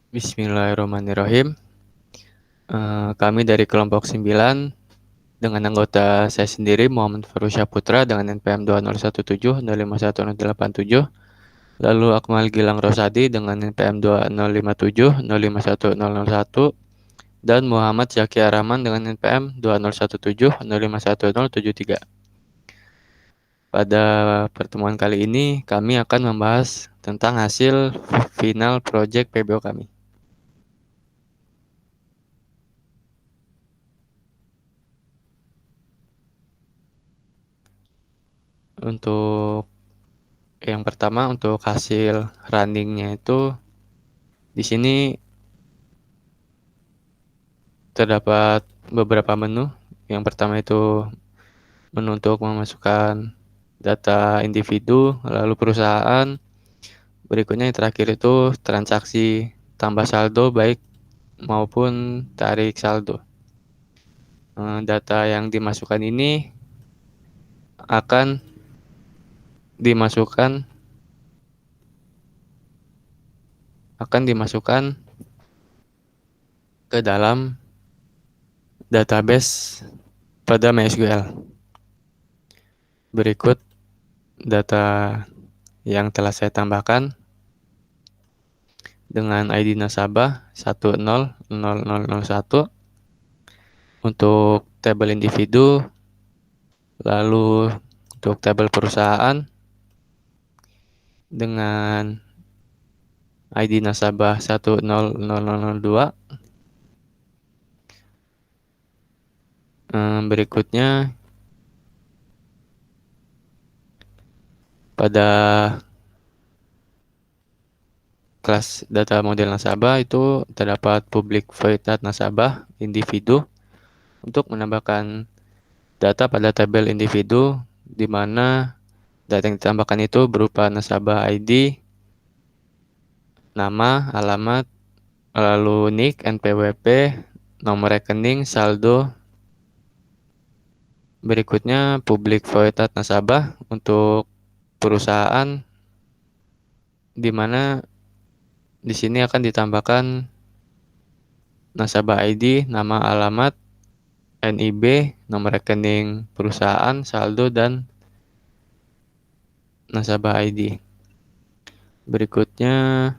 Bismillahirrahmanirrahim. Kami dari kelompok 9 dengan anggota saya sendiri Muhammad Farusya Putra dengan NPM 2017051087, lalu Akmal Gilang Rosadi dengan NPM 2057051001, dan Muhammad Zaki Rahman dengan NPM 2017051073. Pada pertemuan kali ini kami akan membahas tentang hasil final project PBO kami. Untuk yang pertama, untuk hasil runningnya itu di sini terdapat beberapa menu. Yang pertama itu menu untuk memasukkan data individu, lalu perusahaan. Berikutnya yang terakhir itu transaksi tambah saldo baik maupun tarik saldo. Data yang dimasukkan ini akan dimasukkan ke dalam database pada MySQL. Berikut data yang telah saya tambahkan dengan ID nasabah 100001 untuk tabel individu, lalu untuk tabel perusahaan dengan ID nasabah 100002. Berikutnya pada kelas data model nasabah itu terdapat public void data nasabah individu untuk menambahkan data pada tabel individu, di mana data yang ditambahkan itu berupa nasabah ID, nama, alamat, lalu NIK, NPWP, nomor rekening, saldo. Berikutnya public void data nasabah untuk perusahaan, di mana di sini akan ditambahkan nasabah ID, nama, alamat, NIB, nomor rekening perusahaan, saldo, dan nasabah ID. Berikutnya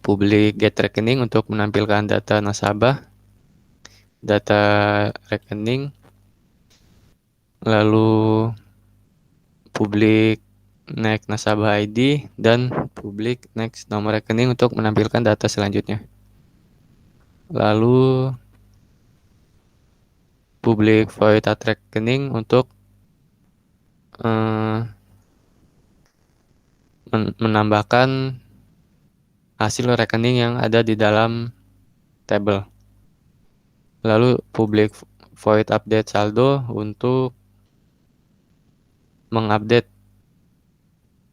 public get rekening untuk menampilkan data nasabah, data rekening, lalu public next nasabah ID, dan public next nomor rekening untuk menampilkan data selanjutnya. Lalu public void data rekening untuk menambahkan hasil rekening yang ada di dalam tabel. Lalu public void update saldo untuk mengupdate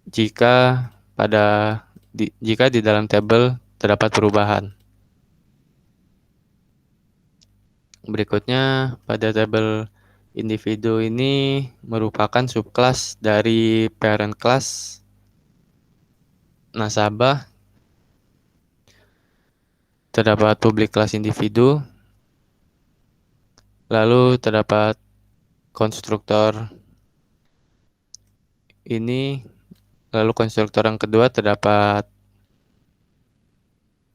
jika di dalam tabel terdapat perubahan. Berikutnya pada tabel individu ini merupakan subclass dari parent class nasabah. Terdapat public class individu, lalu terdapat konstruktor ini, lalu konstruktor yang kedua terdapat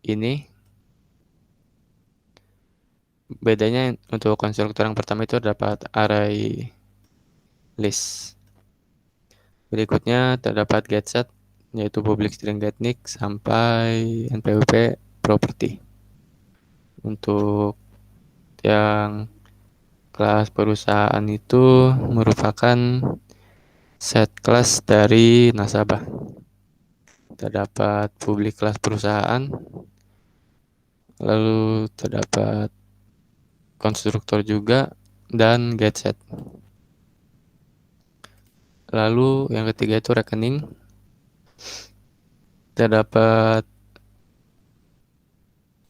ini. Bedanya untuk konstruktor yang pertama itu terdapat array list. Berikutnya terdapat getSet, yaitu public string getNick sampai NPWP property. Untuk yang kelas perusahaan itu merupakan set kelas dari nasabah. Terdapat public kelas perusahaan, lalu terdapat konstruktor juga, dan getSet. Lalu yang ketiga itu rekening. Terdapat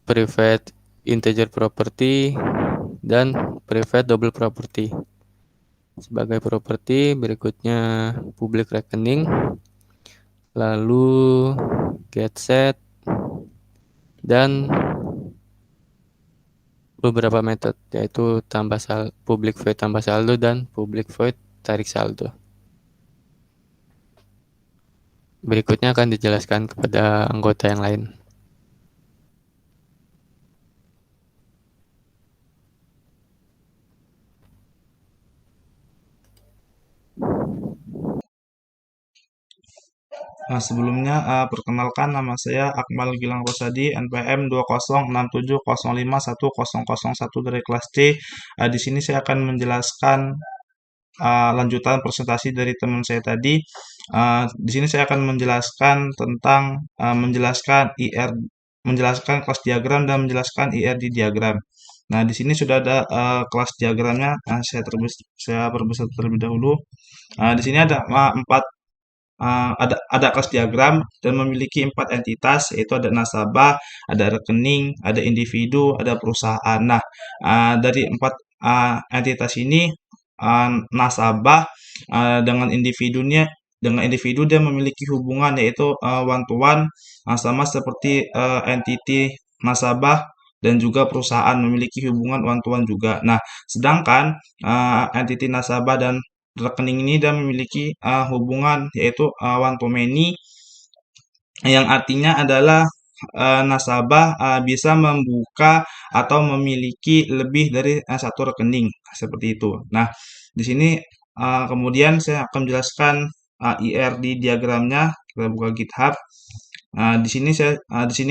private integer property dan private double property. Sebagai property, berikutnya public rekening, lalu getSet, dan beberapa metode, yaitu public void tambah saldo dan public void tarik saldo. Berikutnya akan dijelaskan kepada anggota yang lain. Nah, sebelumnya perkenalkan, nama saya Akmal Gilang Rosadi, NPM 2067051001 dari kelas C. Di sini saya akan menjelaskan lanjutan presentasi dari teman saya tadi. Di sini saya akan menjelaskan tentang menjelaskan kelas diagram dan menjelaskan IRD diagram. Nah, di sini sudah ada kelas diagramnya. Saya perbesar terlebih dahulu. Di sini ada ada kelas diagram dan memiliki 4 entitas, yaitu ada nasabah, ada rekening, ada individu, ada perusahaan. Nah, dari 4 entitas ini, nasabah dengan individu dia memiliki hubungan, yaitu one to one, sama seperti entity nasabah dan juga perusahaan memiliki hubungan one to one juga. Nah, sedangkan entity nasabah dan rekening ini dan memiliki hubungan, yaitu one to many, yang artinya adalah nasabah bisa membuka atau memiliki lebih dari satu rekening seperti itu. Nah, di sini kemudian saya akan menjelaskan IRD diagramnya. Kita buka GitHub. Di sini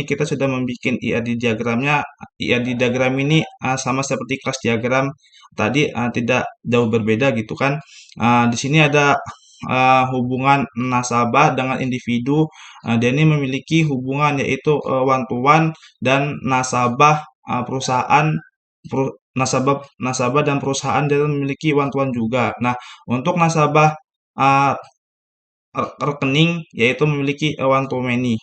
kita sudah membuat IRD diagramnya. IRD diagram ini sama seperti kelas diagram tadi, tidak jauh berbeda gitu kan. Di sini ada hubungan nasabah dengan individu. Dia ini memiliki hubungan, yaitu one to one, dan nasabah dan perusahaan dia memiliki one to one juga. Nah, untuk nasabah uh, rekening, yaitu memiliki one to many.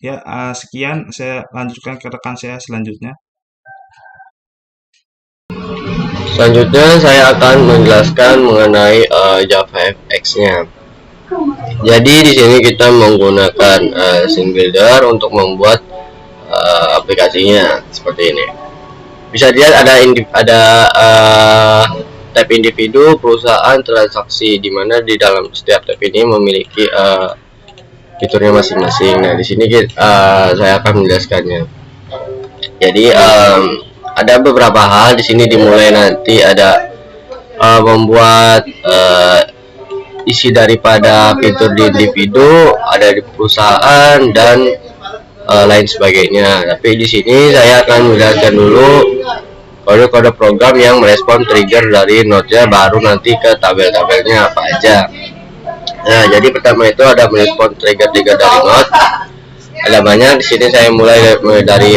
Ya, sekian, saya lanjutkan ke rekan saya selanjutnya. Selanjutnya saya akan menjelaskan mengenai JavaFX-nya. Jadi di sini kita menggunakan scene builder untuk membuat aplikasinya seperti ini. Bisa dilihat ada tab individu, perusahaan, transaksi, di mana di dalam setiap tab ini memiliki fiturnya masing-masing. Nah, di sini saya akan menjelaskannya. Jadi ada beberapa hal di sini dimulai nanti ada membuat isi daripada fitur di individu, ada di perusahaan dan lain sebagainya. Tapi di sini saya akan menjelaskan dulu kode-kode program yang merespon trigger dari node-nya, baru nanti ke tabel-tabelnya apa aja. Nah, jadi pertama itu ada merespon trigger dari node. Ada banyak di sini. Saya mulai dari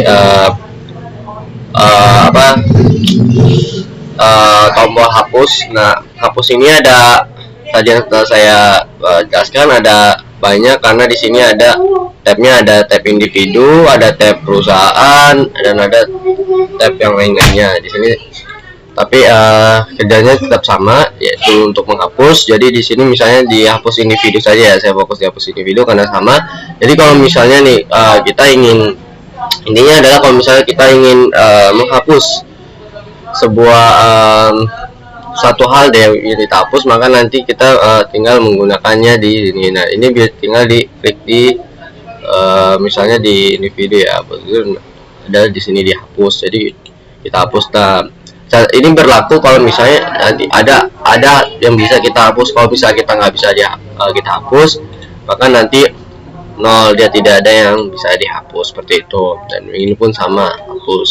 tombol hapus. Nah, hapus ini ada tadi yang telah saya jelaskan, ada banyak karena di sini ada tabnya, ada tab individu, ada tab perusahaan, dan ada tab yang lainnya di sini. Tapi kerjanya tetap sama, yaitu untuk menghapus. Jadi di sini misalnya dihapus individu saja ya, saya fokus dihapus individu karena sama. Jadi kalau misalnya nih kita ingin, intinya adalah kalau misalnya kita ingin menghapus sebuah satu hal yang kita hapus, maka nanti kita tinggal menggunakannya di sini. Nah, ini tinggal diklik di misalnya di individu ya, ada di sini dihapus. Jadi kita hapus. Nah, ini berlaku kalau misalnya nanti ada yang bisa kita hapus. Kalau misalnya kita nggak bisa kita hapus, maka nanti nol, dia tidak ada yang bisa dihapus seperti itu. Dan ini pun sama, hapus.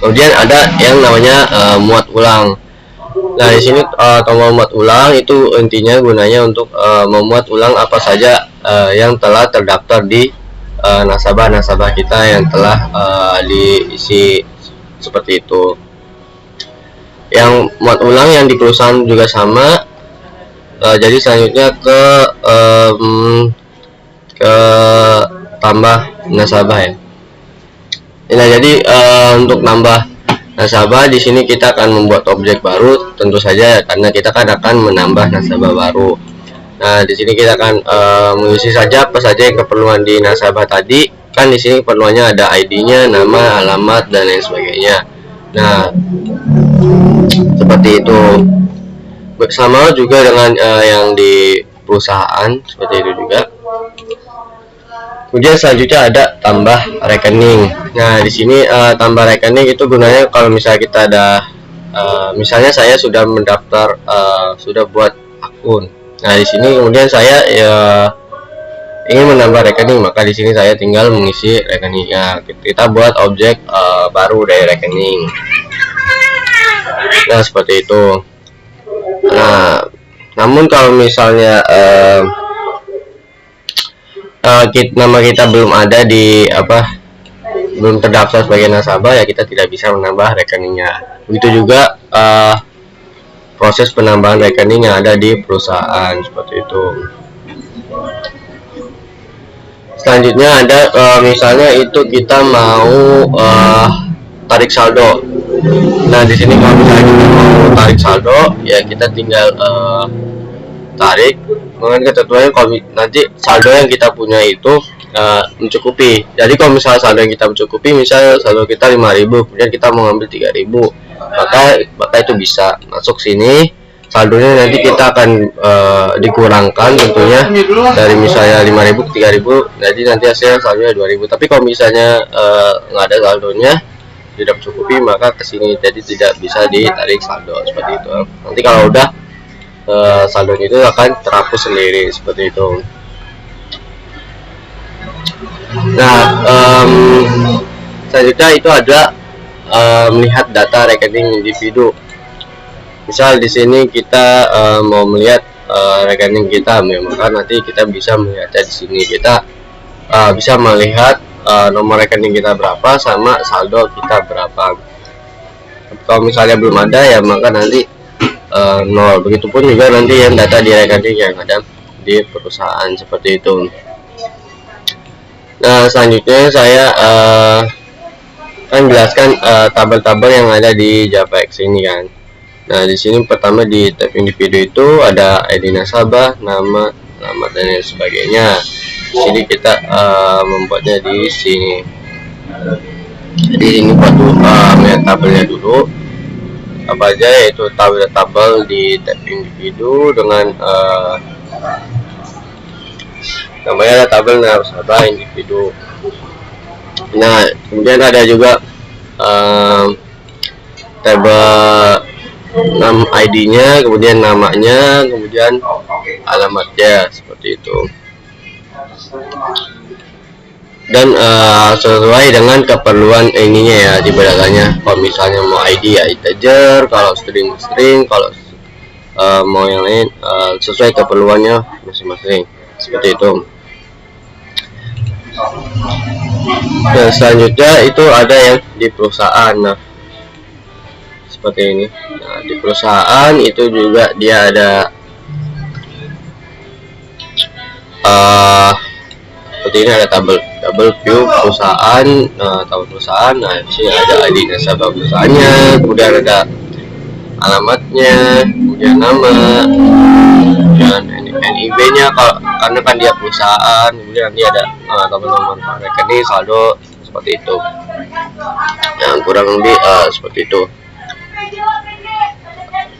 Kemudian ada yang namanya muat ulang. Nah, di sini tombol muat ulang itu intinya gunanya untuk memuat ulang apa saja yang telah terdaftar di nasabah-nasabah kita yang telah diisi seperti itu. Yang muat ulang yang di perusahaan juga sama. Jadi selanjutnya ke tambah nasabah ya. Nah, jadi untuk nambah nasabah di sini kita akan membuat objek baru tentu saja, karena kita kan akan menambah nasabah baru. Nah, di sini kita akan mengisi saja apa saja yang keperluan di nasabah tadi. Kan di sini keperluannya ada ID-nya, nama, alamat, dan lain sebagainya. Nah, seperti itu. Sama juga dengan yang di perusahaan, seperti itu juga. Kemudian selanjutnya ada tambah rekening. Nah, di sini tambah rekening itu gunanya kalau misalnya kita ada, misalnya saya sudah mendaftar, sudah buat akun. Nah, di sini kemudian saya ingin menambah rekening, maka di sini saya tinggal mengisi rekeningnya. Kita buat objek baru dari rekening. Nah, seperti itu. Nah, namun kalau misalnya nama kita belum ada di belum terdaftar sebagai nasabah, ya kita tidak bisa menambah rekeningnya. Begitu juga proses penambahan rekening yang ada di perusahaan, seperti itu. Selanjutnya ada misalnya itu kita mau tarik saldo. Nah, di sini kalau misalnya kita mau tarik saldo, ya kita tinggal tarik dengan ketentuannya kalau nanti saldo yang kita punya itu mencukupi. Jadi kalau misalnya saldo yang kita mencukupi, misalnya saldo kita 5.000, kemudian kita mau ngambil 3.000, maka itu bisa masuk sini. Saldonya nanti kita akan dikurangkan tentunya dari misalnya 5.000 ke 3.000, jadi nanti hasilnya saldonya 2.000. Tapi kalau misalnya nggak ada saldonya, tidak mencukupi, maka kesini jadi tidak bisa ditarik saldo, seperti itu. Nanti kalau udah saldonya itu akan terhapus sendiri, seperti itu. Nah, selanjutnya itu ada melihat data rekening individu. Misal di sini kita mau melihat rekening kita, maka nanti kita bisa melihatnya di sini. Kita bisa melihat nomor rekening kita berapa sama saldo kita berapa. Kalau misalnya belum ada, ya maka nanti 0. Begitupun juga nanti yang data di rekening yang ada di perusahaan, seperti itu. Nah, selanjutnya saya akan jelaskan tabel-tabel yang ada di JavaX ini kan. Nah, di sini pertama di tab individu itu ada ID nasabah, nama, alamat, dan lain sebagainya. Di sini kita membuatnya di sini. Jadi ini perlu melihat tabelnya dulu. Apa aja, yaitu tabel di tab individu dengan namanya ada tabel nasabah individu. Nah, kemudian ada juga tabel ID-nya, kemudian namanya, kemudian alamatnya, seperti itu. Dan sesuai dengan keperluan ininya ya, di belakannya. Kalau misalnya mau ID ya integer, kalau string, kalau mau yang lain sesuai keperluannya masing-masing, seperti itu. Dan selanjutnya itu ada yang di perusahaan. Nah, seperti ini. Nah, di perusahaan itu juga dia ada seperti ini, ada tabel view perusahaan, tabel perusahaan. Nah, di sini ada ID nasabah perusahaannya, kemudian ada alamatnya, kemudian nama, kemudian NIB-nya karena kan dia perusahaan, kemudian nanti ada tabel nomor rekening, saldo, seperti itu. Yang kurang lebih seperti itu.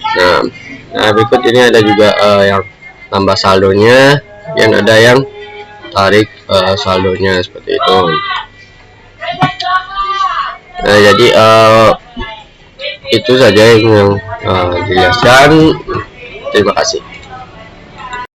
Nah, berikut ini ada juga yang tambah saldonya, dan ada yang tarik saldonya, seperti itu. Nah, jadi itu saja yang dijelaskan. Terima kasih.